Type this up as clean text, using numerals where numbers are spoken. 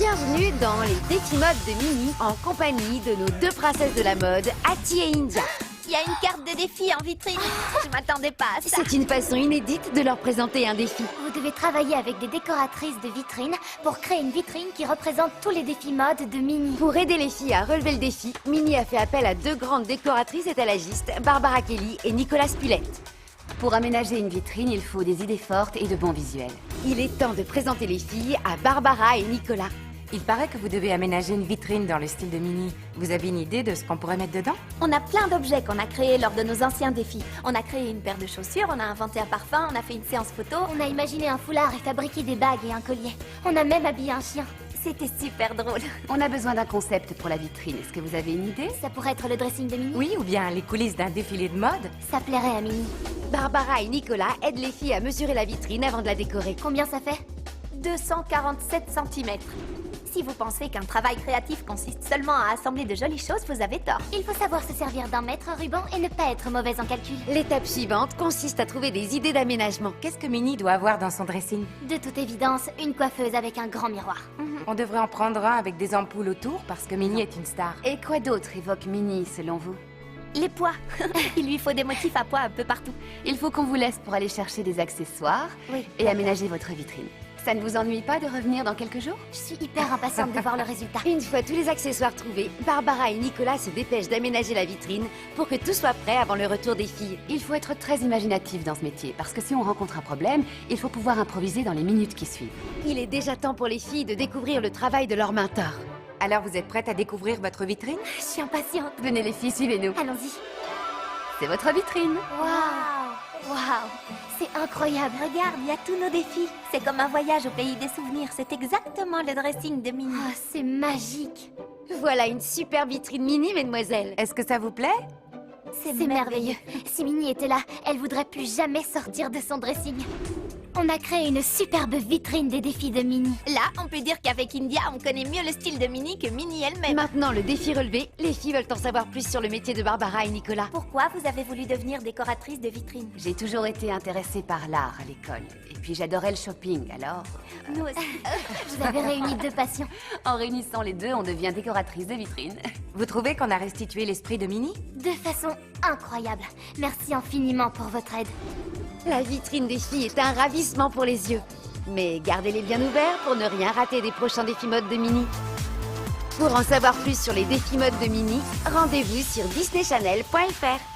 Bienvenue dans les défis mode de Mini en compagnie de nos deux princesses de la mode, Hattie et India. Il y a une carte de défi en vitrine. Je m'attendais pas à ça. C'est une façon inédite de leur présenter un défi. Vous devez travailler avec des décoratrices de vitrines pour créer une vitrine qui représente tous les défis mode de Mini. Pour aider les filles à relever le défi, Mini a fait appel à deux grandes décoratrices étalagistes, Barbara Kelly et Nicolas Spulette. Pour aménager une vitrine, il faut des idées fortes et de bons visuels. Il est temps de présenter les filles à Barbara et Nicolas. Il paraît que vous devez aménager une vitrine dans le style de Mini. Vous avez une idée de ce qu'on pourrait mettre dedans? On a plein d'objets qu'on a créés lors de nos anciens défis. On a créé une paire de chaussures, on a inventé un parfum, on a fait une séance photo. On a imaginé un foulard et fabriqué des bagues et un collier. On a même habillé un chien. C'était super drôle. On a besoin d'un concept pour la vitrine. Est-ce que vous avez une idée? Ça pourrait être le dressing de Mini? Oui, ou bien les coulisses d'un défilé de mode? Ça plairait à Mini. Barbara et Nicolas aident les filles à mesurer la vitrine avant de la décorer. Combien ça fait? 247 cm. Si vous pensez qu'un travail créatif consiste seulement à assembler de jolies choses, vous avez tort. Il faut savoir se servir d'un mètre ruban et ne pas être mauvaise en calcul. L'étape suivante consiste à trouver des idées d'aménagement. Qu'est-ce que Mini doit avoir dans son dressing? De toute évidence, une coiffeuse avec un grand miroir. On devrait en prendre un avec des ampoules autour parce que Mini est une star. Et quoi d'autre évoque Mini, selon vous? Les pois. Il lui faut des motifs à pois un peu partout. Il faut qu'on vous laisse pour aller chercher des accessoires Oui. et aménager votre vitrine. Ça ne vous ennuie pas de revenir dans quelques jours? Je suis hyper impatiente de voir le résultat. Une fois tous les accessoires trouvés, Barbara et Nicolas se dépêchent d'aménager la vitrine pour que tout soit prêt avant le retour des filles. Il faut être très imaginatif dans ce métier, parce que si on rencontre un problème, il faut pouvoir improviser dans les minutes qui suivent. Il est déjà temps pour les filles de découvrir le travail de leur mentor. Alors vous êtes prêtes à découvrir votre vitrine? Je suis impatiente. Venez les filles, suivez-nous. Allons-y. C'est votre vitrine. Waouh! Waouh! C'est incroyable. Regarde, il y a tous nos défis. C'est comme un voyage au pays des souvenirs. C'est exactement le dressing de Mini. Ah, c'est magique. Voilà une super vitrine Mini, mesdemoiselles. Est-ce que ça vous plaît? C'est merveilleux. Si Mini était là, elle voudrait plus jamais sortir de son dressing. On a créé une superbe vitrine des défis de Mini. Là, on peut dire qu'avec India, on connaît mieux le style de Mini que Mini elle-même. Maintenant le défi relevé, les filles veulent en savoir plus sur le métier de Barbara et Nicolas. Pourquoi vous avez voulu devenir décoratrice de vitrine? J'ai toujours été intéressée par l'art à l'école. Et puis j'adorais le shopping, alors... Nous aussi. Vous avez réuni deux passions. En réunissant les deux, on devient décoratrice de vitrine. Vous trouvez qu'on a restitué l'esprit de Mini? De façon incroyable. Merci infiniment pour votre aide. La vitrine des filles est un ravissement pour les yeux. Mais gardez-les bien ouverts pour ne rien rater des prochains défis mode de Mini. Pour en savoir plus sur les défis mode de Mini, rendez-vous sur disneychannel.fr.